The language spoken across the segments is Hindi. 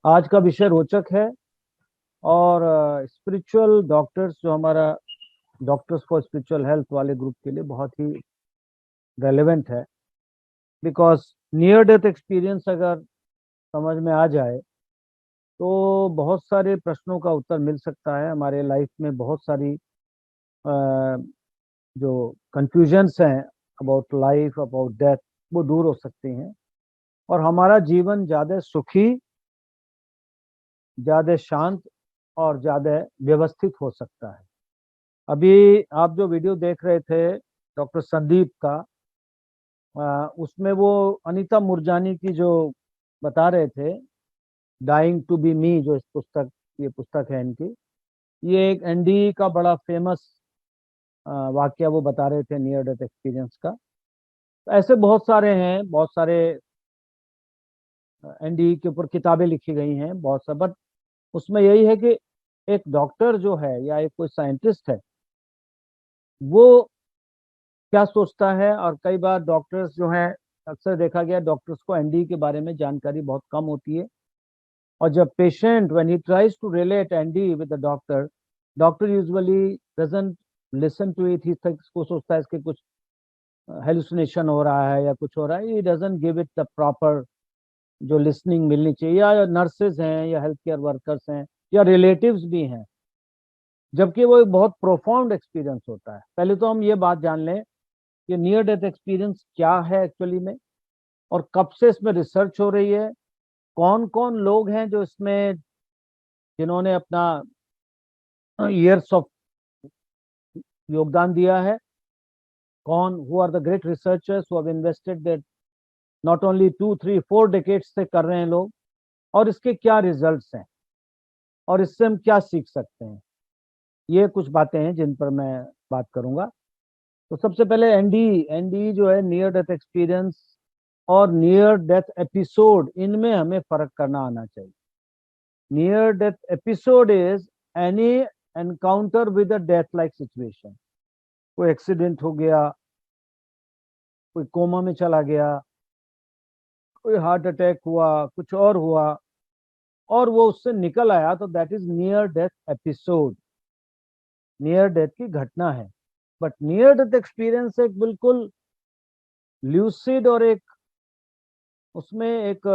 आज का विषय रोचक है और स्पिरिचुअल डॉक्टर्स जो हमारा डॉक्टर्स फॉर स्पिरिचुअल हेल्थ वाले ग्रुप के लिए बहुत ही रेलेवेंट है। बिकॉज नियर डेथ एक्सपीरियंस अगर समझ में आ जाए तो बहुत सारे प्रश्नों का उत्तर मिल सकता है। हमारे लाइफ में बहुत सारी जो कंफ्यूजन्स हैं अबाउट लाइफ अबाउट डेथ वो दूर हो सकती हैं और हमारा जीवन ज़्यादा सुखी, ज़्यादा शांत और ज़्यादा व्यवस्थित हो सकता है। अभी आप जो वीडियो देख रहे थे डॉक्टर संदीप का, उसमें वो अनीता मुरजानी की जो बता रहे थे, डाइंग टू बी मी, जो इस पुस्तक, ये पुस्तक है इनकी, ये एक एनडी का बड़ा फेमस वाक्य वो बता रहे थे नियर डेथ एक्सपीरियंस का। तो ऐसे बहुत सारे हैं, बहुत सारे एनडी के ऊपर किताबें लिखी गई हैं बहुत सा, बट उसमें यही है कि एक डॉक्टर जो है या एक कोई साइंटिस्ट है वो क्या सोचता है। और कई बार डॉक्टर्स जो हैं, अक्सर देखा गया डॉक्टर्स को एनडी के बारे में जानकारी बहुत कम होती है। और जब patient when he tries to relate and with the doctor, doctor usually doesn't listen to it. ही को सोचता है इसके कुछ हेलुसिनेशन हो रहा है या कुछ हो रहा है। He doesn't give it the proper जो लिसनिंग मिलनी चाहिए। या नर्सेज हैं या हेल्थ केयर वर्कर्स हैं या रिलेटिव्स भी हैं, जबकि वो एक बहुत प्रोफाउंड एक्सपीरियंस होता है। पहले तो हम ये बात जान लें कि नियर डेथ एक्सपीरियंस क्या है एक्चुअली में, और कब से इसमें रिसर्च हो रही है, कौन कौन लोग हैं जो इसमें, जिन्होंने अपना ईयर्स ऑफ योगदान दिया है, कौन who are the great researchers who have invested that not only 2 3 4 decades से कर रहे हैं लोग, और इसके क्या रिजल्ट्स हैं और इससे हम क्या सीख सकते हैं। ये कुछ बातें हैं जिन पर मैं बात करूंगा। तो सबसे पहले एनडी, एनडी जो है नियर डेथ एक्सपीरियंस और नियर डेथ एपिसोड, इनमें हमें फर्क करना आना चाहिए। Near death episode is any encounter with a death like situation. कोई एक्सीडेंट हो गया, कोई कोमा में चला गया, कोई हार्ट अटैक हुआ, कुछ और हुआ और वो उससे निकल आया, तो that is near death episode, near death की घटना है। बट नियर डेथ एक्सपीरियंस एक बिल्कुल ल्यूसिड और एक उसमें एक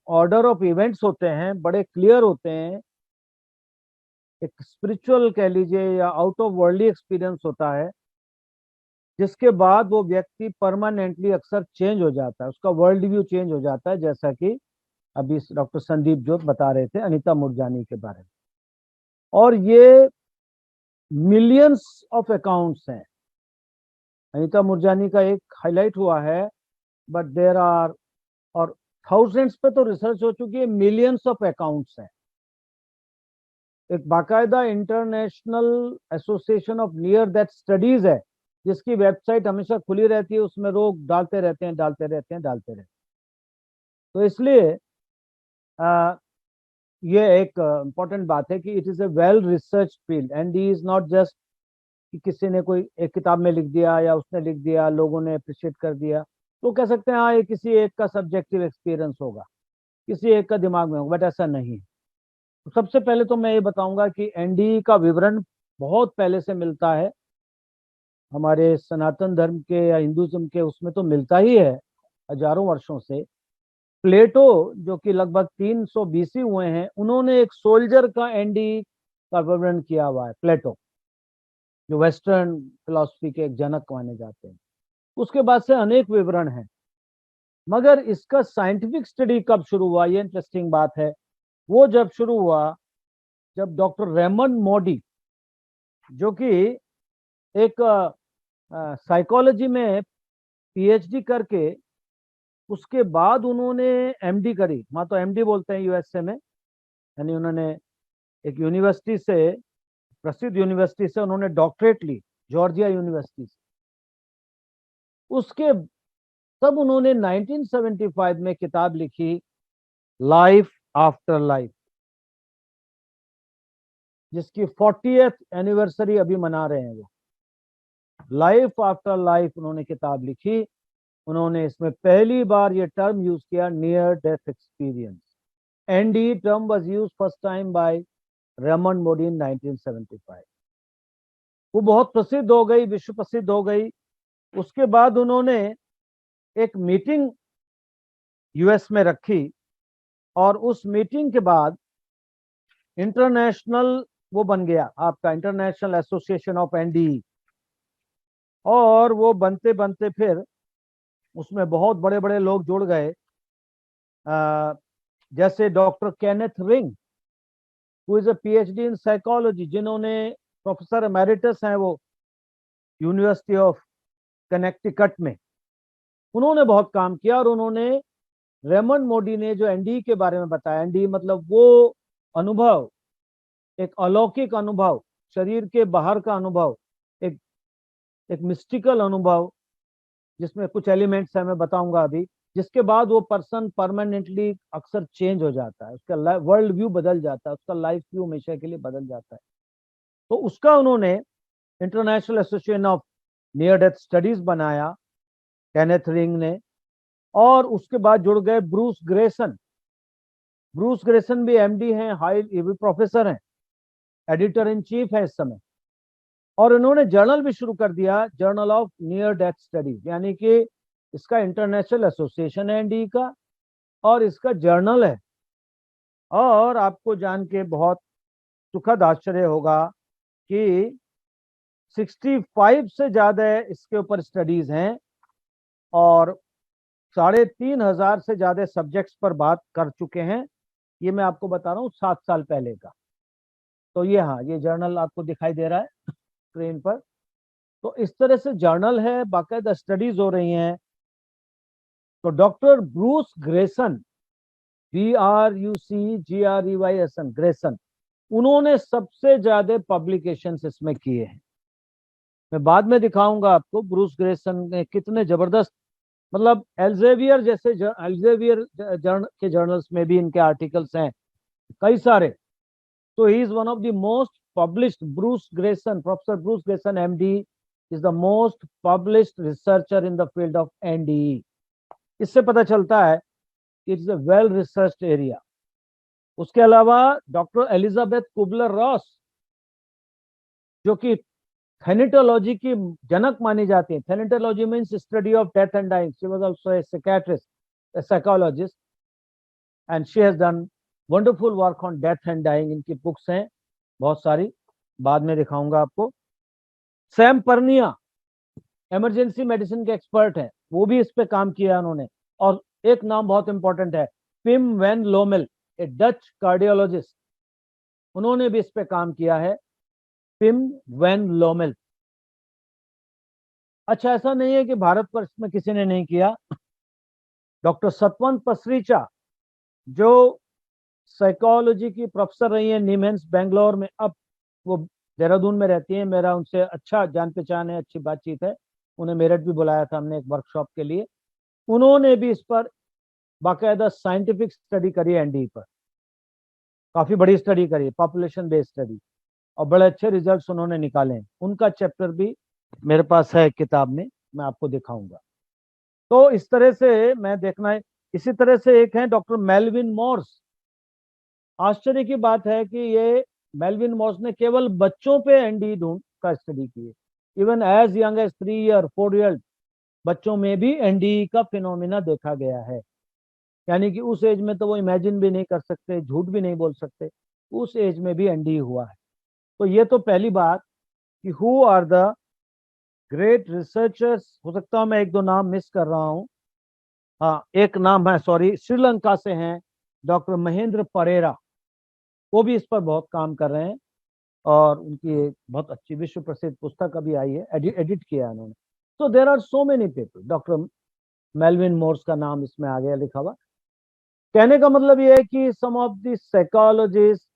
ऑर्डर ऑफ इवेंट्स होते हैं, बड़े क्लियर होते हैं। एक स्पिरिचुअल कह लीजिए या आउट ऑफ वर्ल्डली एक्सपीरियंस होता है, जिसके बाद वो व्यक्ति परमानेंटली अक्सर चेंज हो जाता है, उसका वर्ल्ड व्यू चेंज हो जाता है, जैसा कि अभी डॉक्टर संदीप जो बता रहे थे अनीता मुरजानी के बारे में। और ये मिलियंस ऑफ अकाउंट्स हैं। अनीता मुरजानी का एक हाईलाइट हुआ है, बट देर आर, और थाउजेंड्स पे तो रिसर्च हो चुकी है, मिलियंस ऑफ अकाउंट्स हैं। एक बाकायदा international association of near death studies है, जिसकी वेबसाइट हमेशा खुली रहती है, उसमें लोग डालते रहते हैं, डालते रहते हैं, डालते रहते हैं। तो इसलिए ये एक इम्पोर्टेंट बात है कि it is a well research field and D is not just कि किसी ने कोई एक किताब में लिख दिया या उसने लिख दिया, लोगों ने अप्रिशिएट कर दिया, तो कह सकते हैं हाँ ये किसी एक का सब्जेक्टिव एक्सपीरियंस होगा, किसी एक का दिमाग में होगा, बट ऐसा नहीं है। तो सबसे पहले तो मैं ये बताऊंगा कि एनडी का विवरण बहुत पहले से मिलता है, हमारे सनातन धर्म के या हिंदुज्म के उसमें तो मिलता ही है हजारों वर्षों से। प्लेटो जो कि लगभग 300 बीसी हुए हैं, उन्होंने एक सोल्जर का एनडी का विवरण किया हुआ है। प्लेटो जो वेस्टर्न फिलॉसफी के एक जनक माने जाते हैं, उसके बाद से अनेक विवरण हैं। मगर इसका साइंटिफिक स्टडी कब शुरू हुआ, ये इंटरेस्टिंग बात है। वो जब शुरू हुआ जब डॉक्टर रेमंड मोडी, जो कि एक साइकोलॉजी में पीएचडी करके उसके बाद उन्होंने एमडी करी, वहां तो एमडी बोलते हैं यूएसए में, यानी उन्होंने एक यूनिवर्सिटी से, प्रसिद्ध यूनिवर्सिटी से उन्होंने डॉक्टरेट ली, जॉर्जिया यूनिवर्सिटी से। उसके तब उन्होंने 1975 में किताब लिखी लाइफ आफ्टर लाइफ, जिसकी 40th एनिवर्सरी अभी मना रहे हैं वो। लाइफ आफ्टर लाइफ उन्होंने किताब लिखी। उन्होंने इसमें पहली बार ये टर्म यूज किया near death experience. NDE term was used first time by Raymond Moody in 1975. वो बहुत प्रसिद्ध हो गई, विश्व प्रसिद्ध हो गई। उसके बाद उन्होंने एक मीटिंग यूएस में रखी और उस मीटिंग के बाद इंटरनेशनल वो बन गया आपका इंटरनेशनल एसोसिएशन ऑफ एनडीई। और वो बनते बनते फिर उसमें बहुत बड़े बड़े लोग जुड़ गए, जैसे doctor Kenneth ring, who is a PhD in psychology, जिन्होंने प्रोफेसर एमेरिटस हैं वो यूनिवर्सिटी ऑफ कनेक्टिकट में, उन्होंने बहुत काम किया। और उन्होंने रेमंड मोडी ने जो एनडीई के बारे में बताया, एनडीई मतलब वो अनुभव, एक अलौकिक अनुभव, शरीर के बाहर का अनुभव, एक एक मिस्टिकल अनुभव जिसमें कुछ एलिमेंट्स है, मैं बताऊंगा अभी, जिसके बाद वो पर्सन परमानेंटली अक्सर चेंज हो जाता है, उसका वर्ल्ड व्यू बदल जाता है, उसका लाइफ व्यू हमेशा के लिए बदल जाता है। तो उसका उन्होंने international association of near death studies बनाया केनेथ रिंग ने। और उसके बाद जुड़ गए ब्रूस ग्रेसन। ब्रूस ग्रेसन भी एमडी हैं, हाई प्रोफेसर हैं, एडिटर इन चीफ है इस समय। और इन्होंने जर्नल भी शुरू कर दिया, journal of near death studies, यानी कि इसका इंटरनेशनल एसोसिएशन है एनडी का और इसका जर्नल है। और आपको जान के बहुत सुखद आश्चर्य होगा कि 65 से ज्यादा इसके ऊपर स्टडीज हैं और 3,500 से ज्यादा सब्जेक्ट्स पर बात कर चुके हैं। ये मैं आपको बता रहा हूँ 7 साल पहले का। तो ये, हाँ, ये जर्नल आपको दिखाई दे रहा है स्क्रीन पर। तो इस तरह से जर्नल है, बाकायदा स्टडीज हो रही हैं। तो doctor Bruce Grayson, BRUCGREYSN, Grayson, उन्होंने सबसे ज्यादा पब्लिकेशंस इसमें किए हैं। मैं बाद में दिखाऊंगा आपको ब्रूस ग्रेसन ने कितने जबरदस्त, मतलब एल्जेवियर जैसे एल्जेवियर के जर्नल्स में भी इनके आर्टिकल्स हैं कई सारे। तो he is one of the most published, Bruce Greyson, professor Bruce Greyson MD is the most published researcher in the field of NDE. इससे पता चलता है कि it's a well researched area. उसके अलावा डॉक्टर एलिजाबेथ कुबलर रॉस, जो कि थैनेटोलॉजी की जनक मानी जाती है। Thanatology means study of death and dying. She was also a psychiatrist, a psychologist, and she has done wonderful work on death and dying. इनकी बुक्स हैं बहुत सारी, बाद में दिखाऊंगा आपको। सैम पर्निया इमरजेंसी मेडिसिन के एक्सपर्ट हैं, वो भी इस पे काम किया उन्होंने। और एक नाम बहुत इंपॉर्टेंट है, पिम वैन लोमेल, ए डच कार्डियोलॉजिस्ट, उन्होंने भी इस पे काम किया है, पिम वैन लोमेल। अच्छा, ऐसा नहीं है कि भारत पर इसमें किसी ने नहीं किया। डॉक्टर सतवंत पसरीचा, जो साइकोलॉजी की प्रोफेसर रही है नीमेंस बेंगलोर में, अब वो देहरादून में रहती है, मेरा उनसे अच्छा जान पहचान है, अच्छी बातचीत है। उन्हें मेरठ भी बुलाया था हमने एक वर्कशॉप के लिए। उन्होंने भी इस पर बाकायदा साइंटिफिक स्टडी करी है, एनडी पर काफी बड़ी स्टडी करी, पॉपुलेशन बेस्ड स्टडी, और बड़े अच्छे रिजल्ट्स उन्होंने निकाले हैं। उनका चैप्टर भी मेरे पास है किताब में, मैं आपको दिखाऊंगा। तो इस तरह से मैं देखना है। इसी तरह से एक है डॉक्टर मेलविन मॉर्स। आश्चर्य की बात है कि ये मेलविन मॉर्स ने केवल बच्चों पे एनडी ढूंढ का स्टडी की है। Even as young age 3 year 4 year बच्चों में भी एनडी का फिनोमिना देखा गया है। यानी कि उस एज में तो वो इमेजिन भी नहीं कर सकते, झूठ भी नहीं बोल सकते, उस एज में भी एनडी हुआ है। तो ये तो पहली बात कि who are the great researchers. हो सकता है मैं एक दो नाम मिस कर रहा हूं। हाँ, एक नाम है, सॉरी, श्रीलंका से हैं डॉक्टर महेंद्र परेरा, वो भी इस पर बहुत काम कर रहे हैं। और उनकी एक बहुत अच्छी विश्व प्रसिद्ध पुस्तक अभी आई है, एडिट किया है उन्होंने। तो there are so many people. Doctor Melvin Morse का नाम इसमें आ गया लिखा हुआ। कहने का मतलब ये है कि सम ऑफ द साइकोलॉजिस्ट,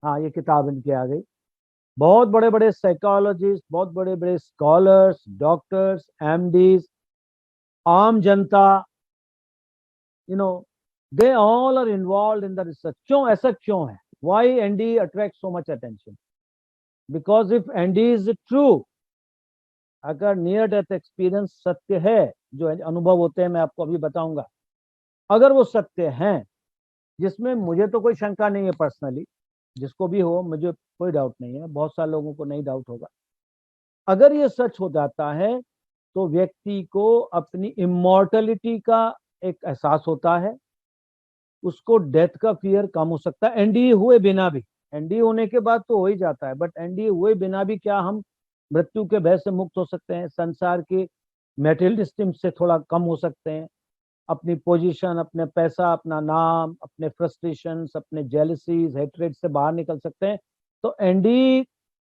हाँ, ये किताब इनकी आ गई। बहुत बड़े बड़े साइकोलॉजिस्ट, बहुत बड़े बड़े स्कॉलर्स, डॉक्टर्स, एमडीज, आम जनता, they all are involve in the research. क्यों, ऐसा क्यों है? Why ND attract so much attention? Because if ND is true, अगर नियर डेथ एक्सपीरियंस सत्य है, जो अनुभव होते हैं मैं आपको अभी बताऊंगा, अगर वो सत्य हैं, जिसमें मुझे तो कोई शंका नहीं है पर्सनली, जिसको भी हो मुझे कोई डाउट नहीं है, बहुत सारे लोगों को नहीं डाउट होगा। अगर ये सच हो जाता है तो व्यक्ति को अपनी इमोर्टलिटी का एक एहसास होता है, उसको डेथ का फियर कम हो सकता है, एनडीए हुए बिना भी। एनडीए होने के बाद तो हो ही जाता है, बट एनडीए हुए बिना भी क्या हम मृत्यु के भय से मुक्त हो सकते हैं, संसार के मेटेरियलिज्म से थोड़ा कम हो सकते हैं, अपनी पोजीशन, अपने पैसा, अपना नाम, अपने फ्रस्ट्रेशंस, अपने जेलसीज, हेट्रेड से बाहर निकल सकते हैं। तो ND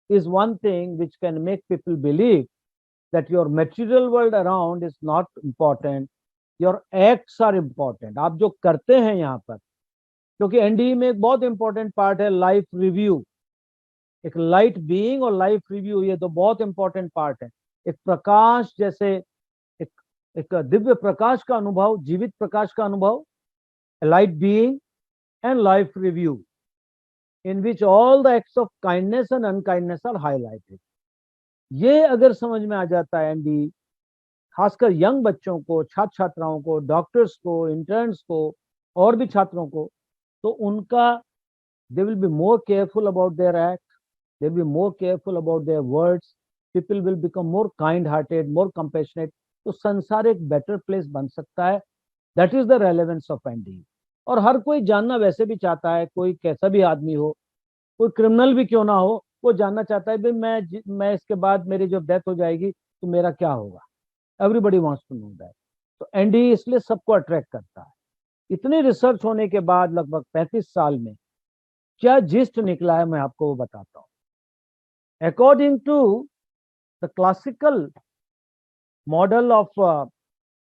is one thing which can make people believe that your material world around is not important, your acts are important, आप जो करते हैं यहाँ पर। क्योंकि एनडी में एक बहुत इंपॉर्टेंट पार्ट है लाइफ रिव्यू, एक लाइट बीइंग और लाइफ रिव्यू, ये तो बहुत इंपॉर्टेंट पार्ट है। एक प्रकाश जैसे, एक एक दिव्य प्रकाश का अनुभव, जीवित प्रकाश का अनुभव, light being and life review in which all the acts of kindness and unkindness are highlighted. ये अगर समझ में आ जाता है एनडी, खासकर यंग बच्चों को, छात्र छात्राओं को, डॉक्टर्स को, इंटर्न्स को, और भी छात्रों को, तो उनका they will be more careful about their act, they will be more careful about their words, people will become more kind hearted, more compassionate, तो संसार एक बेटर प्लेस बन सकता है। That is the relevance of ND. और हर कोई जानना वैसे भी चाहता है, कोई कैसा भी आदमी हो, कोई क्रिमिनल भी क्यों ना हो, वो जानना चाहता है भाई मैं इसके बाद मेरी जब डेथ हो जाएगी तो मेरा क्या होगा। Everybody wants to know that. तो एनडी इसलिए सबको अट्रैक्ट करता है। इतनी रिसर्च होने के बाद लगभग 35 साल में क्या जिस्ट निकला है, मैं आपको वो बताता हूँ। According to the classical model of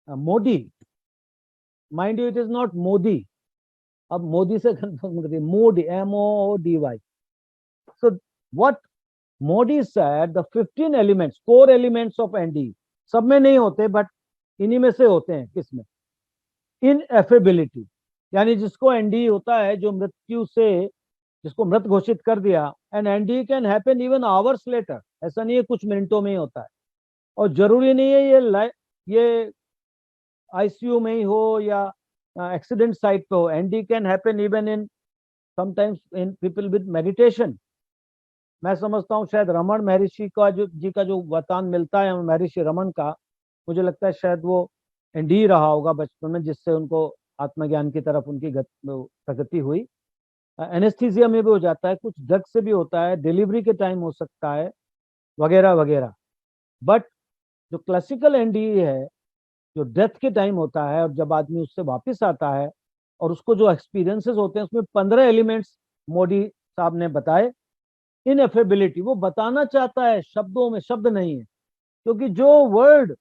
Modi, mind you, it is not Modi. अब मोदी से कंफर्म करिए, Modi, MOODY. So what Modi said, the 15 elements, core elements of ND, सब में नहीं होते बट इन्हीं में से होते हैं। किसमें? इनएफेबिलिटी, यानी जिसको एनडी होता है, जो मृत्यु से, जिसको मृत घोषित कर दिया, and ND can happen even hours later, ऐसा नहीं है कुछ मिनटों में ही होता है। और जरूरी नहीं है ये आईसीयू में ही हो या एक्सीडेंट साइट पे हो, ND can happen even in sometimes in people with meditation. मैं समझता हूँ शायद रमन महर्षि का जो वरदान मिलता है महर्षि रमन का, मुझे लगता है शायद वो एनडी रहा होगा बचपन में, जिससे उनको आत्मज्ञान की तरफ उनकी प्रगति हुई। एनेस्थीसिया में भी हो जाता है, कुछ ड्रग से भी होता है, डिलीवरी के टाइम हो सकता है, वगैरह वगैरह। बट जो क्लासिकल एनडीई है, जो डेथ के टाइम होता है और जब आदमी उससे वापस आता है और उसको जो एक्सपीरियंसेस होते हैं, उसमें 15 एलिमेंट्स मोदी साहब ने बताए। इनएफेबिलिटी, वो बताना चाहता है शब्दों में, शब्द नहीं है, क्योंकि जो वर्ड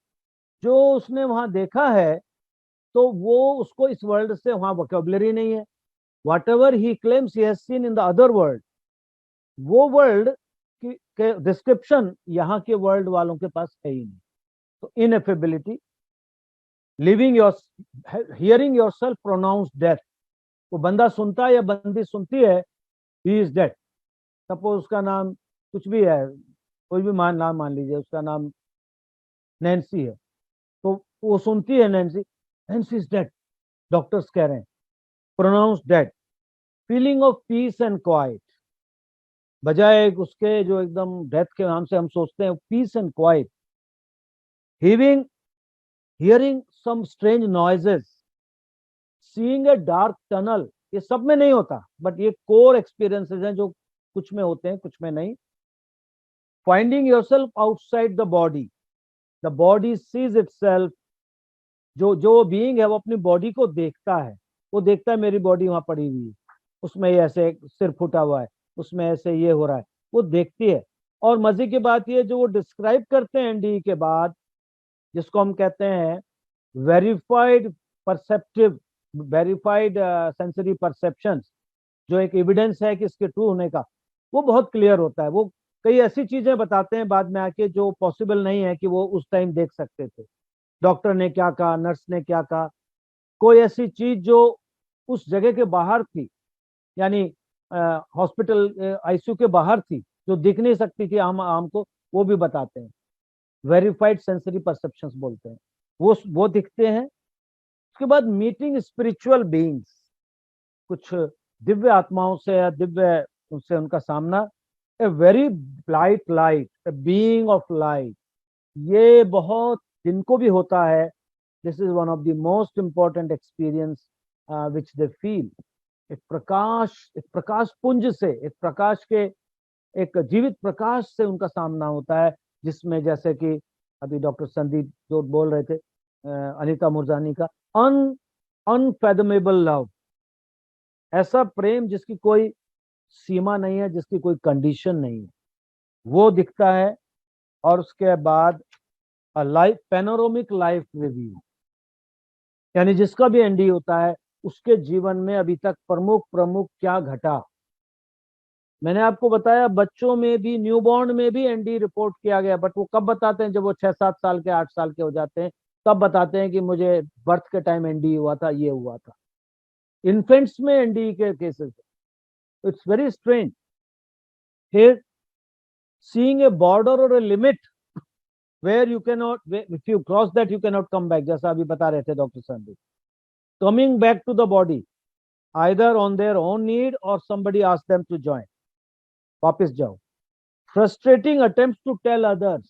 जो उसने वहां देखा है, तो वो उसको इस वर्ल्ड से वहां वोकैबुलरी नहीं है। What ever he claims he has seen in the other world, वो वर्ल्ड के डिस्क्रिप्शन यहाँ के वर्ल्ड वालों के पास है ही नहीं। तो ineffability, living your, hearing yourself pronounce death, वो बंदा सुनता है या बंदी सुनती है, ही इज डेड। सपोज उसका नाम कुछ भी है, कोई भी नाम मान लीजिए, उसका नाम नैन्सी है, तो वो सुनती है Nancy, Nancy is dead, doctors कह रहे हैं, pronounce dead. Feeling of peace and quiet, बजाय उसके जो एकदम डेथ के नाम से हम सोचते हैं, peace and quiet. Hearing some strange noises, seeing a dark tunnel, ये सब में नहीं होता, बट ये कोर एक्सपीरियंसेस हैं जो कुछ में होते हैं, कुछ में नहीं। Finding yourself outside the body sees itself, जो बीइंग है वो अपनी बॉडी को देखता है, वो देखता है मेरी बॉडी वहां पड़ी हुई है, उसमें ऐसे सिर फूटा हुआ है, उसमें ऐसे ये हो रहा है, वो देखती है। और मजे की बात ये, जो वो डिस्क्राइब करते हैं एनडी के बाद, जिसको हम कहते हैं वेरीफाइड सेंसरी परसेप्शंस, जो एक एविडेंस है कि इसके ट्रू होने का, वो बहुत क्लियर होता है। वो कई ऐसी चीजें बताते हैं बाद में आके जो पॉसिबल नहीं है कि वो उस टाइम देख सकते थे। डॉक्टर ने क्या कहा, नर्स ने क्या कहा, कोई ऐसी चीज जो उस जगह के बाहर थी, यानी हॉस्पिटल आईसीयू के बाहर थी, जो दिख नहीं सकती थी आम को, वो भी बताते हैं। वेरीफाइड सेंसरी परसेप्शंस बोलते हैं, वो दिखते हैं। उसके बाद मीटिंग स्पिरिचुअल बीइंग्स, कुछ दिव्य आत्माओं से या दिव्य उनसे उनका सामना, a very bright light, a being of light, ये बहुत जिनको भी होता है, this is one of the most important experience which they feel. एक प्रकाश पुंज से, एक प्रकाश के, एक जीवित प्रकाश से उनका सामना होता है, जिसमें जैसे कि अभी डॉक्टर संदीप जो बोल रहे थे, अनीता मुरजानी का अनफेदमेबल लव, ऐसा प्रेम जिसकी कोई सीमा नहीं है, जिसकी कोई कंडीशन नहीं है, वो दिखता है। और उसके बाद लाइफ पैनोरामिक लाइफ रिव्यू, यानी जिसका भी एनडी होता है उसके जीवन में अभी तक प्रमुख प्रमुख क्या घटा। मैंने आपको बताया बच्चों में भी, न्यूबॉर्न में भी एनडी रिपोर्ट किया गया, बट वो कब बताते हैं? जब वो 6-7 साल के, 8 साल के हो जाते हैं, तब बताते हैं कि मुझे बर्थ के टाइम एनडी हुआ था, ये हुआ था। इन्फेंट्स में एनडी के केसेस, इट्स वेरी स्ट्रेंज। फिर सीइंग ए बॉर्डर और a limit where you can not, if you cross that you can not come back, जैसा अभी बता रहे थे doctor Sandeep. Coming back to the body either on their own need और somebody ask them to join, वापस जाओ। Frustrating attempt to tell others,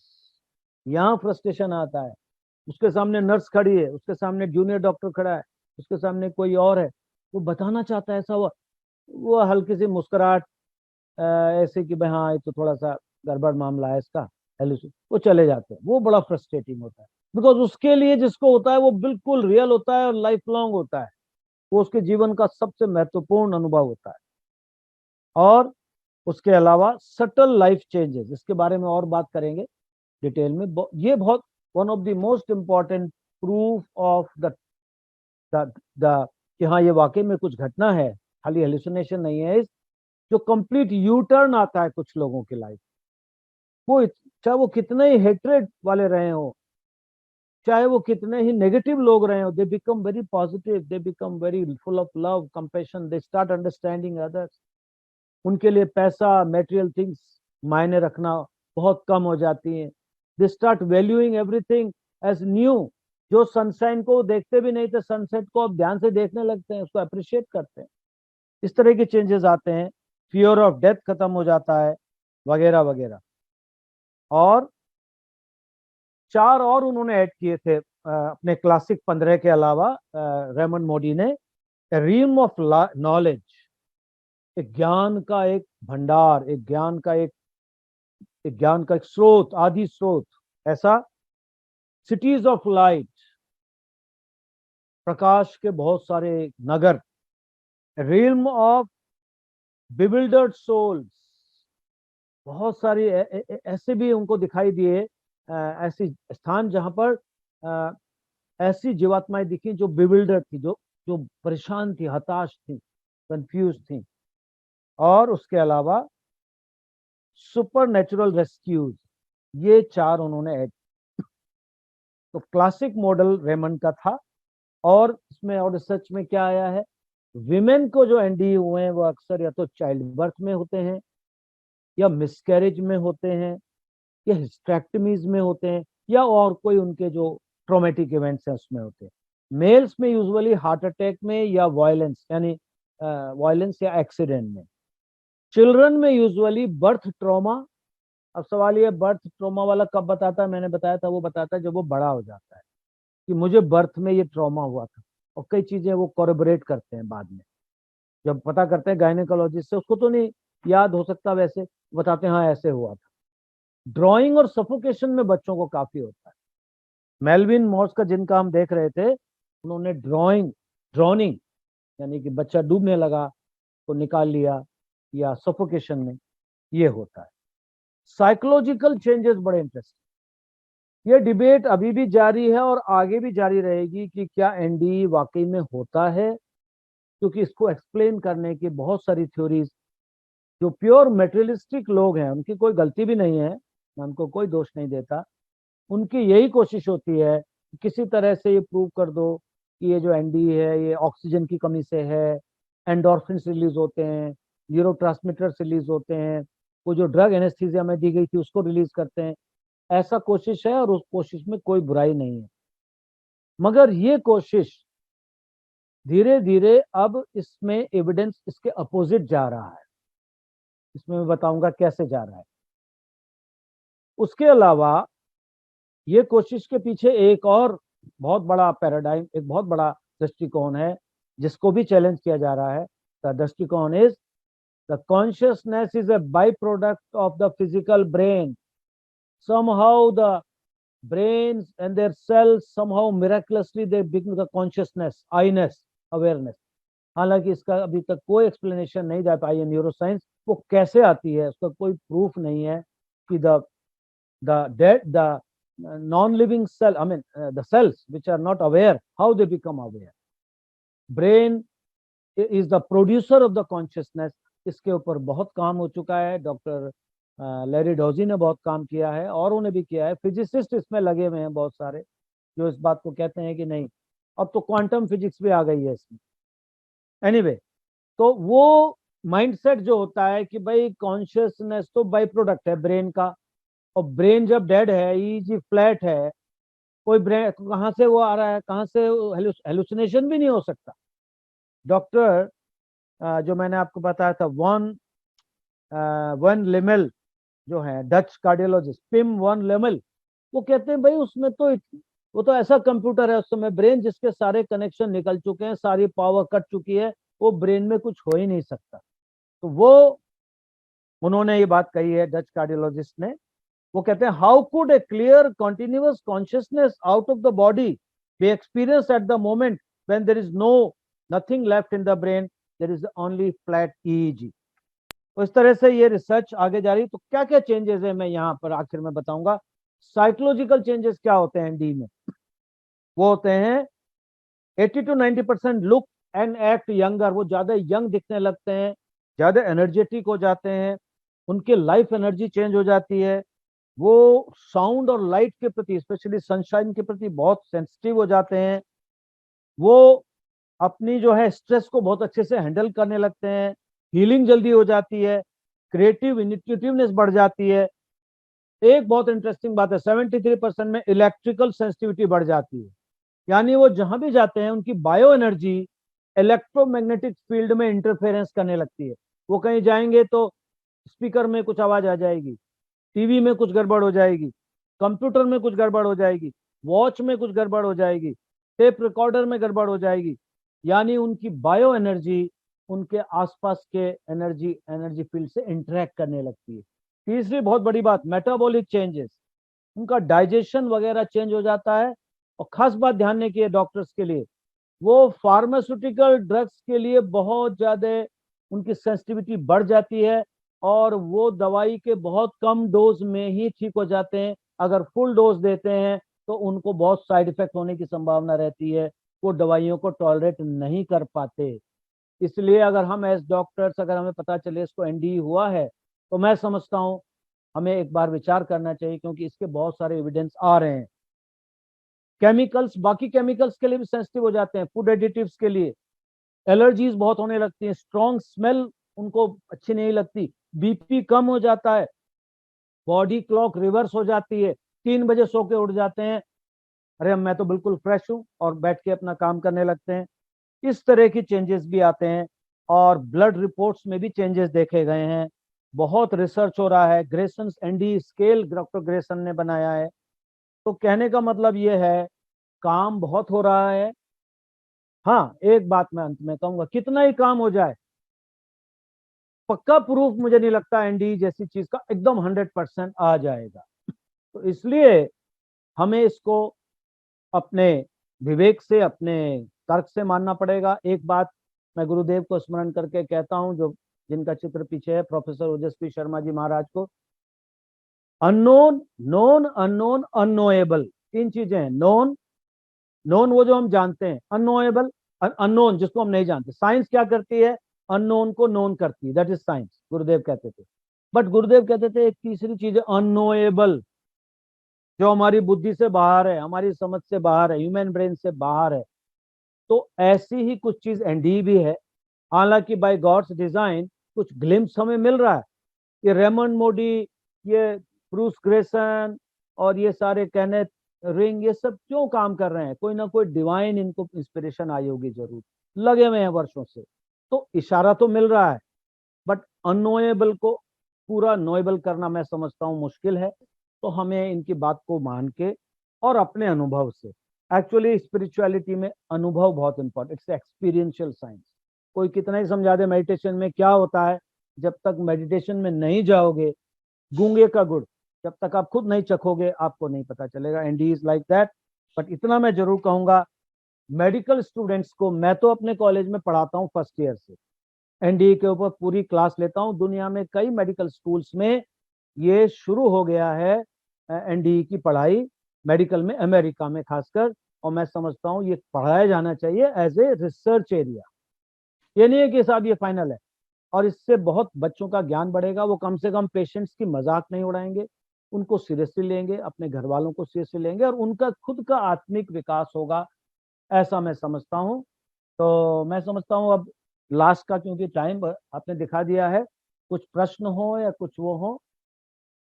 यहाँ फ्रस्ट्रेशन आता है। उसके सामने नर्स खड़ी है, उसके सामने जूनियर डॉक्टर खड़ा है, उसके सामने कोई और है, वो बताना चाहता है ऐसा हुआ, वो हल्की सी मुस्कुराहट ऐसे कि भाई हाँ ये तो थोड़ा सा गड़बड़ मामला है इसका, वो चले जाते हैं। वो बड़ा फ्रस्ट्रेटिंग होता है, बिकॉज उसके लिए जिसको होता है वो बिल्कुल रियल होता है और लाइफ लॉन्ग होता है, वो उसके जीवन का सबसे महत्वपूर्ण अनुभव होता है। और उसके अलावा सटल लाइफ चेंजेस, इसके बारे में और बात करेंगे डिटेल में। ये बहुत one of the most important proof of the कि हाँ ये वाकई में कुछ घटना है, खाली हेलुसिनेशन नहीं है। इस जो कंप्लीट यू टर्न आता है कुछ लोगों की लाइफ, वो चाहे वो कितने ही हेट्रेड वाले रहे हो, चाहे वो कितने ही नेगेटिव लोग रहे हो, they become very positive, they become very full of love, compassion, they start understanding others. उनके लिए पैसा, मेटेरियल थिंग्स मायने रखना बहुत कम हो जाती हैं। They start valuing everything as new. जो सनशाइन को देखते भी नहीं थे, सनसेट को अब ध्यान से देखने लगते हैं, उसको अप्रिशिएट करते हैं। इस तरह के चेंजेस आते हैं। फियर ऑफ डेथ खत्म हो जाता है, वगैरह वगैरह। और 4 और उन्होंने ऐड किए थे अपने क्लासिक 15 के अलावा, रेमंड मोडी ने। रीम ऑफ नॉलेज, एक ज्ञान का एक भंडार, एक ज्ञान का एक स्रोत, आदि स्रोत ऐसा। सिटीज ऑफ लाइट, प्रकाश के बहुत सारे नगर। रिल्म ऑफ बिविल्डर्ड सोल्स, बहुत सारी ऐसे भी उनको दिखाई दिए, ऐसी स्थान जहां पर ऐसी जीवात्माएं दिखी जो बिविल्डर्ड थी, जो जो परेशान थी, हताश थी, कंफ्यूज थी। और उसके अलावा सुपर नेचुरल रेस्क्यूज, ये 4 उन्होंने ऐड। तो क्लासिक मॉडल रेमंड का था। और इसमें और रिसर्च में क्या आया है, विमेन को जो एनडी हुए हैं वो अक्सर या तो चाइल्ड बर्थ में होते हैं, या मिसकैरेज में होते हैं, या हिस्टेक्टमीज में होते हैं, या और कोई उनके जो ट्रोमेटिक इवेंट्स हैं उसमें होते हैं। मेल्स में यूजुअली हार्ट अटैक में या वायलेंस, यानी वायलेंस या एक्सीडेंट में। चिल्ड्रन में यूजुअली बर्थ ट्रॉमा। अब सवाल ये, बर्थ ट्रॉमा वाला कब बताता है? मैंने बताया था वो बताता है जब वो बड़ा हो जाता है, कि मुझे बर्थ में ये ट्रॉमा हुआ था। और कई चीजें वो कोरिबोरेट करते हैं बाद में, जब पता करते हैं गायनेकोलॉजिस्ट से, उसको तो नहीं याद हो सकता, वैसे बताते हैं हाँ ऐसे हुआ था। ड्राइंग और सफोकेशन में बच्चों को काफी होता है। मेलविन मॉर्स का जिनका हम देख रहे थे, उन्होंने ड्रॉनिंग, यानी कि बच्चा डूबने लगा तो निकाल लिया, या सफोकेशन में ये होता है। साइकोलॉजिकल चेंजेस बड़े इंटरेस्टिंग। ये डिबेट अभी भी जारी है और आगे भी जारी रहेगी कि क्या एनडी वाकई में होता है, क्योंकि इसको एक्सप्लेन करने की बहुत सारी थ्योरीज। जो प्योर मेटेरियलिस्टिक लोग हैं, उनकी कोई गलती भी नहीं है, मैं उनको कोई दोष नहीं देता। उनकी यही कोशिश होती है कि किसी तरह से ये प्रूव कर दो कि ये जो एनडी है ये ऑक्सीजन की कमी से है, एंडोर्फिन्स रिलीज होते हैं, न्यूरोट्रांसमीटर्स रिलीज होते हैं, वो जो ड्रग एनेस्थीसिया में दी गई थी उसको रिलीज करते हैं। ऐसा कोशिश है और उस कोशिश में कोई बुराई नहीं है। मगर ये कोशिश धीरे धीरे अब इसमें एविडेंस इसके अपोजिट जा रहा है। इसमें मैं बताऊंगा कैसे जा रहा है। उसके अलावा ये कोशिश के पीछे एक और बहुत बड़ा पैराडाइम, एक बहुत बड़ा दृष्टिकोण है जिसको भी चैलेंज किया जा रहा है। द दृष्टिकोण is the consciousness is a by product of the physical brain. somehow the brains and their cells somehow miraculously they become the consciousness, I-ness, awareness। हालांकि इसका अभी तक कोई एक्सप्लेनेशन नहीं दे पाई है न्यूरोसाइंस, वो कैसे आती है उसका कोई प्रूफ नहीं है कि the non-living cell, I mean the cells which are not aware, how they become aware। brain is the producer of the consciousness। इसके ऊपर बहुत काम हो चुका है। डॉक्टर लैरी डॉजी ने बहुत काम किया है, औरों ने भी किया है। फिजिसिस्ट इसमें लगे हुए हैं बहुत सारे, जो इस बात को कहते हैं कि नहीं, अब तो क्वांटम फिजिक्स भी आ गई है इसमें। एनीवे, तो वो माइंडसेट जो होता है कि भाई कॉन्शियसनेस तो बाई प्रोडक्ट है ब्रेन का, और ब्रेन जब डेड है, ईजी फ्लैट है, कोई ब्रेन कहाँ से वो आ रहा है, कहाँ से हेलुसिनेशन भी नहीं हो सकता। डॉक्टर जो मैंने आपको बताया था वन लेमेल जो है डच कार्डियोलॉजिस्ट, पिम वन लेमेल, वो कहते हैं भाई उसमें तो वो तो ऐसा कंप्यूटर है उस समय ब्रेन जिसके सारे कनेक्शन निकल चुके हैं, सारी पावर कट चुकी है, वो ब्रेन में कुछ हो ही नहीं सकता। तो वो उन्होंने ये बात कही है डच कार्डियोलॉजिस्ट ने। वो कहते हैं how could a clear continuous consciousness out of the body be experience at the moment when there is no nothing left in the brain, there is only flat EEG. तो इस तरह से ये रिसर्च आगे जा रही। तो क्या क्या चेंजेस है मैं यहाँ पर आखिर में बताऊंगा। साइकोलॉजिकल चेंजेस क्या होते हैं डी में, वो होते हैं 80 to 90% look and act younger. वो ज्यादा यंग दिखने लगते हैं, ज्यादा एनर्जेटिक हो जाते हैं, उनकी लाइफ एनर्जी चेंज हो जाती है। वो साउंड और लाइट के प्रति, स्पेशली सनशाइन के प्रति बहुत सेंसिटिव हो जाते हैं। वो अपनी जो है स्ट्रेस को बहुत अच्छे से हैंडल करने लगते हैं, हीलिंग जल्दी हो जाती है, क्रिएटिव इनिशिएटिवनेस बढ़ जाती है। एक बहुत इंटरेस्टिंग बात है, 73% में इलेक्ट्रिकल सेंसिटिविटी बढ़ जाती है। यानी वो जहां भी जाते हैं उनकी बायो एनर्जी इलेक्ट्रोमैग्नेटिक फील्ड में इंटरफेरेंस करने लगती है। वो कहीं जाएंगे तो स्पीकर में कुछ आवाज आ जाएगी, टीवी में कुछ गड़बड़ हो जाएगी, कंप्यूटर में कुछ गड़बड़ हो जाएगी, वॉच में कुछ गड़बड़ हो जाएगी, टेप रिकॉर्डर में गड़बड़ हो जाएगी। यानी उनकी बायो एनर्जी उनके आसपास के एनर्जी फील्ड से इंटरेक्ट करने लगती है। तीसरी बहुत बड़ी बात, मेटाबॉलिक चेंजेस, उनका डाइजेशन वगैरह चेंज हो जाता है। और खास बात ध्यान देने की है डॉक्टर्स के लिए, वो फार्मास्यूटिकल ड्रग्स के लिए बहुत ज्यादा उनकी सेंसिटिविटी बढ़ जाती है, और वो दवाई के बहुत कम डोज में ही ठीक हो जाते हैं। अगर फुल डोज देते हैं तो उनको बहुत साइड इफेक्ट होने की संभावना रहती है, वो दवाइयों को टॉलरेट नहीं कर पाते। इसलिए अगर हम एज डॉक्टर्स, अगर हमें पता चले इसको एनडी हुआ है, तो मैं समझता हूँ हमें एक बार विचार करना चाहिए, क्योंकि इसके बहुत सारे एविडेंस आ रहे हैं। केमिकल्स, बाकी केमिकल्स के लिए भी सेंसिटिव हो जाते हैं, फूड एडिटिव्स के लिए एलर्जीज बहुत होने लगती हैं, स्ट्रॉन्ग स्मेल उनको अच्छी नहीं लगती, बीपी कम हो जाता है, बॉडी क्लॉक रिवर्स हो जाती है, 3 बजे सो के उठ जाते हैं, अरे मैं तो बिल्कुल फ्रेश हूं, और बैठ के अपना काम करने लगते हैं। इस तरह की चेंजेस भी आते हैं। और ब्लड रिपोर्ट्स में भी चेंजेस देखे गए हैं, बहुत रिसर्च हो रहा है। Greyson ND scale doctor Greyson ने बनाया है। तो कहने का मतलब ये है, काम बहुत हो रहा है। हाँ, एक बात मैं अंत में कहूंगा, कितना ही काम हो जाए, पक्का प्रूफ मुझे नहीं लगता एनडी जैसी चीज का एकदम 100% आ जाएगा। तो इसलिए हमें इसको अपने विवेक से, अपने तर्क से मानना पड़ेगा। एक बात मैं गुरुदेव को स्मरण करके कहता हूं, जो जिनका चित्र पीछे है, प्रोफेसर ओजस्वी शर्मा जी महाराज को, अननोन, नोन, अननोन, अननोएबल, 3 चीजें हैं। नोन, नोन वो जो हम जानते हैं, अननोएबल, अननोन जिसको हम नहीं जानते। साइंस क्या करती है, अननोन को नोन करती है, दैट इज साइंस, गुरुदेव कहते थे। बट गुरुदेव कहते थे एक तीसरी चीज है अननोएबल, जो हमारी बुद्धि से बाहर है, हमारी समझ से बाहर है, ह्यूमन ब्रेन से बाहर है। तो ऐसी ही कुछ चीज एनडी भी है। हालांकि बाय गॉड्स डिजाइन कुछ ग्लिम्स हमें मिल रहा है। ये रेमंड मोडी, ये ब्रूस ग्रेसन, और ये सारे कैनेथ रिंग, ये सब क्यों काम कर रहे हैं, कोई ना कोई डिवाइन इनको इंस्पिरेशन आई होगी जरूर। लगे हुए हैं वर्षों से। तो इशारा तो मिल रहा है, बट अनोएबल को पूरा नोएबल करना मैं समझता हूँ मुश्किल है। तो हमें इनकी बात को मान के और अपने अनुभव से, एक्चुअली स्पिरिचुअलिटी में अनुभव बहुत इंपॉर्टेंट, इट्स एक्सपीरियंशियल साइंस। कोई कितना ही समझा दे मेडिटेशन में क्या होता है, जब तक मेडिटेशन में नहीं जाओगे, गूंगे का गुड़, जब तक आप खुद नहीं चखोगे आपको नहीं पता चलेगा। And he is like that. But इतना मैं जरूर कहूंगा, मेडिकल स्टूडेंट्स को मैं तो अपने कॉलेज में पढ़ाता हूँ फर्स्ट ईयर से, एनडीए के ऊपर पूरी क्लास लेता हूँ। दुनिया में कई मेडिकल स्कूल्स में ये शुरू हो गया है एनडीए की पढ़ाई, मेडिकल में, अमेरिका में खासकर। और मैं समझता हूँ ये पढ़ाया जाना चाहिए एज ए रिसर्च एरिया। ये नहीं है कि साहब ये फाइनल है। और इससे बहुत बच्चों का ज्ञान बढ़ेगा, वो कम से कम पेशेंट्स की मजाक नहीं उड़ाएंगे, उनको सीरियसली लेंगे, अपने घर वालों को सीरियसली लेंगे, और उनका खुद का आत्मिक विकास होगा, ऐसा मैं समझता हूँ। तो मैं समझता हूँ अब लास्ट का, क्योंकि टाइम आपने दिखा दिया है, कुछ प्रश्न हो या कुछ वो हो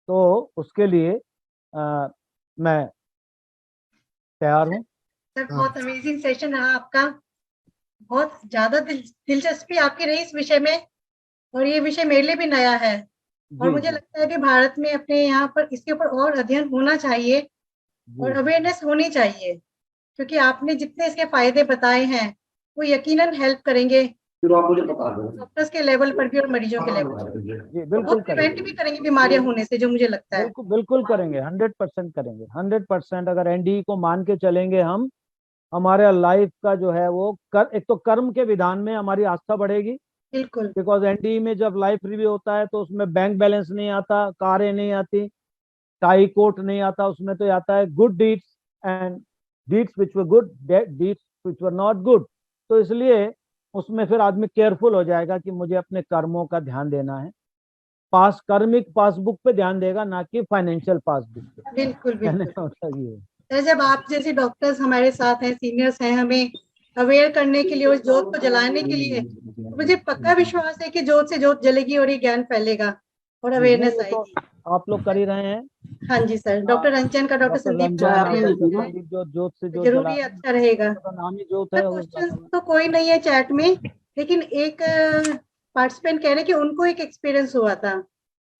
तो उसके लिए मैं तैयार हूँ। सर बहुत अमेजिंग सेशन रहा आपका, बहुत ज्यादा दिलचस्पी आपकी रही इस विषय में, और ये विषय मेरे लिए भी नया है। और जी मुझे जी लगता है कि भारत में अपने यहाँ पर इसके ऊपर और अध्ययन होना चाहिए जी और अवेयरनेस होनी चाहिए, क्योंकि आपने जितने इसके फायदे बताए हैं वो यकीनन हेल्प करेंगे फिर आप मुझे बता दो। डॉक्टर्स के लेवल पर भी और मरीजों के लेवल पर, जी, और बिल्कुल बहुत प्रिवेंट करेंगे, भी करेंगे बीमारियां होने से, जो मुझे लगता है। बिल्कुल बिल्कुल करेंगे, 100% करेंगे, 100%। अगर एनडीई को मान के चलेंगे हम, हमारे लाइफ का जो है वो एक तो कर्म के विधान में हमारी आस्था बढ़ेगी। बिल्कुल बिकॉज एनडीई में जब लाइफ रिव्यू होता है तो उसमें बैंक बैलेंस नहीं आता, कारें नहीं आती, टाई कोट नहीं आता, उसमें तो आता है good deeds and deeds which were good, deeds which were not good. तो इसलिए उसमें फिर आदमी केयरफुल हो जाएगा कि मुझे अपने कर्मों का ध्यान देना है, कर्मिक पासबुक पे ध्यान देगा, ना कि फाइनेंशियल पासबुक पे। बिल्कुल कहने बिल्कुल। का मतलब ये है। सर जब आप जैसे डॉक्टर्स हमारे साथ हैं, सीनियर्स हैं, हमें अवेयर करने के लिए, उस जोत को जलाने के लिए, तो मुझे पक्का विश्वास है कि जोत से जोत जलेगी और ये ज्ञान फैलेगा और जी नहीं, अवेयरनेस वो तो आएगी। आप लोग कर ही रहे हैं। हाँ जी सर, डॉक्टर रंजन का, डॉक्टर डॉक्टर संदीप का रंजन कर और रहे हैं डॉक्टर उसमें, संदीप जो जोत से तो जोत जरूर जला ये रहे हैं, अच्छा रहेगा। उनका नाम ही जोत सर है, वो क्वेश्चन ज्यादा हुआ। तो कोई नहीं है चैट में, लेकिन एक पार्टिसिपेंट कह रहे हैं कि उनको एक एक्सपीरियंस हुआ था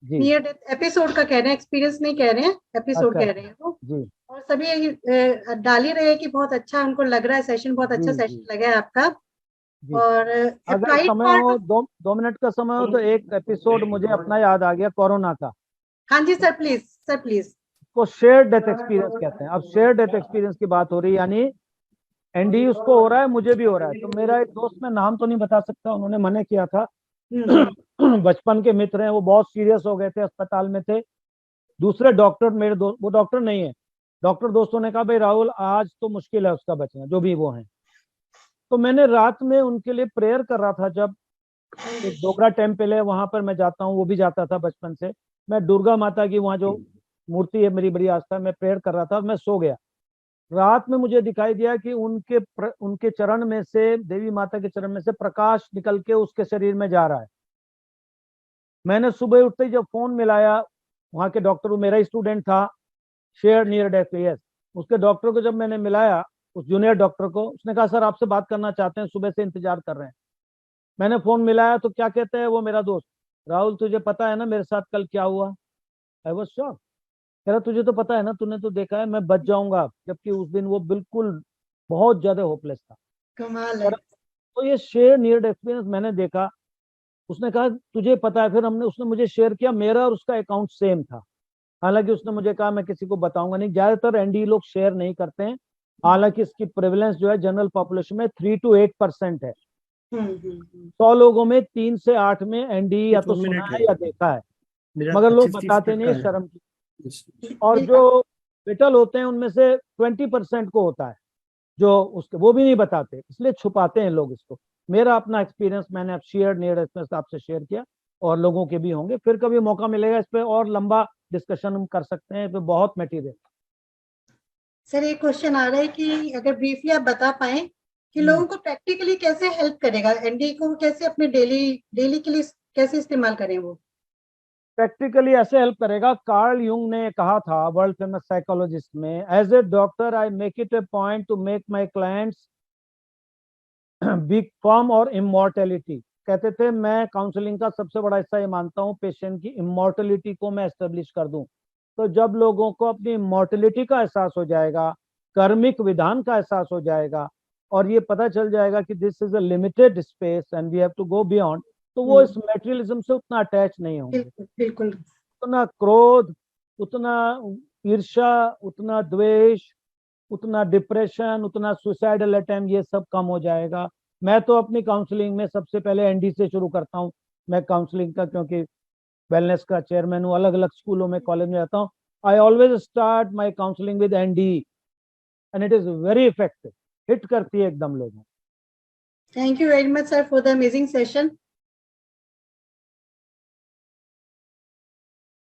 जी, नियर डेथ एपिसोड का, कह रहे हैं, एक्सपीरियंस नहीं कह रहे हैं, एपिसोड अच्छा कह अच्छा, रहे हैं वो। जी और सभी डाल ही रहे हैं कि बहुत अच्छा उनको लग रहा है, सेशन बहुत जी अच्छा जी सेशन लगा है आपका। जी। और अगर अप्लाइड समय पार्ट, हो, 2 मिनट का समय हो, तो एक एपिसोड मुझे अपना याद आ गया, कोरोना का। हाँ जी सर प्लीज, सर प्लीज। उसको शेयर डेथ एक्सपीरियंस कहते हैं। अब शेयर डेथ एक्सपीरियंस की बात हो रही है, यानी एनडी उसको हो रहा है, मुझे भी हो रहा है। तो मेरा एक दोस्त, मैं नाम तो नहीं बता सकता, उन्होंने मना किया था। हम्म। बचपन के मित्र हैं, वो बहुत सीरियस हो गए थे, अस्पताल में थे। दूसरे डॉक्टर, मेरे दोस्त, वो डॉक्टर नहीं है, डॉक्टर दोस्तों ने कहा भाई राहुल आज तो मुश्किल है उसका बचना, जो भी वो है। तो मैंने रात में उनके लिए प्रेयर कर रहा था। जब एक डोगरा टेम्पल है वहां पर मैं जाता हूँ, वो भी जाता था बचपन से। मैं दुर्गा माता की वहाँ जो मूर्ति है, मेरी बड़ी आस्था है, मैं प्रेयर कर रहा था और मैं सो गया। रात में मुझे दिखाई दिया कि उनके चरण में से, देवी माता के चरण में से प्रकाश निकल के उसके शरीर में जा रहा है। मैंने सुबह उठते ही जब फोन मिलाया, वहां के डॉक्टर, वो मेरा स्टूडेंट था, शेयर नियर डेथ, यस, उसके डॉक्टर को जब मैंने मिलाया, उस जूनियर डॉक्टर को, उसने कहा सर आपसे बात करना चाहते हैं, सुबह से इंतजार कर रहे हैं। मैंने फोन मिलाया तो क्या कहते हैं वो मेरा दोस्त, राहुल तुझे पता है ना मेरे साथ कल क्या हुआ? I was shock. कह रहा तुझे तो पता है ना, तूने तो देखा है मैं बच जाऊंगा, जबकि उस दिन वो बिल्कुल बहुत ज्यादा होपलेस था। कमाल कह है। रहा, तो ये शेयर नियर डेथ एक्सपीरियंस मैंने देखा। उसने कहा तुझे पता है, फिर उसने मुझे शेयर किया, मेरा और उसका अकाउंट सेम था। हालांकि उसने मुझे कहा मैं किसी को बताऊंगा नहीं, ज्यादातर एनडी लोग शेयर नहीं करते हैं। हालांकि इसकी प्रेवलेंस जो है जनरल पॉपुलेशन में 3 to 8% है। हम्म। 100 लोगों में 3 से 8 में एनडी या तो सुना मिनट है है या देखा है, मेरा, मगर लोग 25-30 बताते मिनट नहीं का है, है। शर्म की। और जो बेटल होते हैं उनमें से 20% को होता है जो उसके, वो भी नहीं बताते, इसलिए छुपाते हैं लोग इसको। मेरा अपना एक्सपीरियंस मैंने अब शेयर नियर एक्सपीरियंस आपसे शेयर किया, और लोगों के भी होंगे। फिर कभी मौका मिलेगा इस पे और लंबा डिस्कशन हम कर सकते हैं, इस पे बहुत मटेरियल। सर एक क्वेश्चन आ रहा है कि अगर ब्रीफली आप बता पाए कि लोगों को प्रैक्टिकली कैसे हेल्प करेगा, एनडी को कैसे अपने डेली डेली के लिए कैसे इस्तेमाल करें वो। प्रैक्टिकली ऐसे हेल्प करेगा, कार्ल यूंग ने कहा था, वर्ल्ड फेमस साइकोलॉजिस्ट में, as a doctor I make it a point to make my clients big form और इमोर्टेलिटी। कहते थे मैं काउंसलिंग का सबसे बड़ा हिस्सा ये मानता हूँ पेशेंट की इमोर्टेलिटी को मैं एस्टेब्लिश कर दूं। तो जब लोगों को अपनी इमोर्टेलिटी का एहसास हो जाएगा, कर्मिक विधान का एहसास हो जाएगा, और ये पता चल जाएगा कि this is a limited space and we have to go beyond, तो वो इस मेटेरियलिज्म से उतना अटैच नहीं होंगे। बिल्कुल बिल्कुल। उतना क्रोध, उतना ईर्ष्या, उतना द्वेष, उतना डिप्रेशन, उतना सुसाइडल अटेम्प्ट, ये सब कम हो जाएगा। मैं तो अपनी काउंसलिंग में सबसे पहले एनडी से शुरू करता हूँ। मैं काउंसलिंग का, क्योंकि वेलनेस का चेयरमैन हूँ, अलग अलग स्कूलों में, कॉलेज में रहता हूँ। I always start my counselling with ND and it is very effective. Hit करती है एकदम लोगों। Thank you very much, sir, for the amazing session.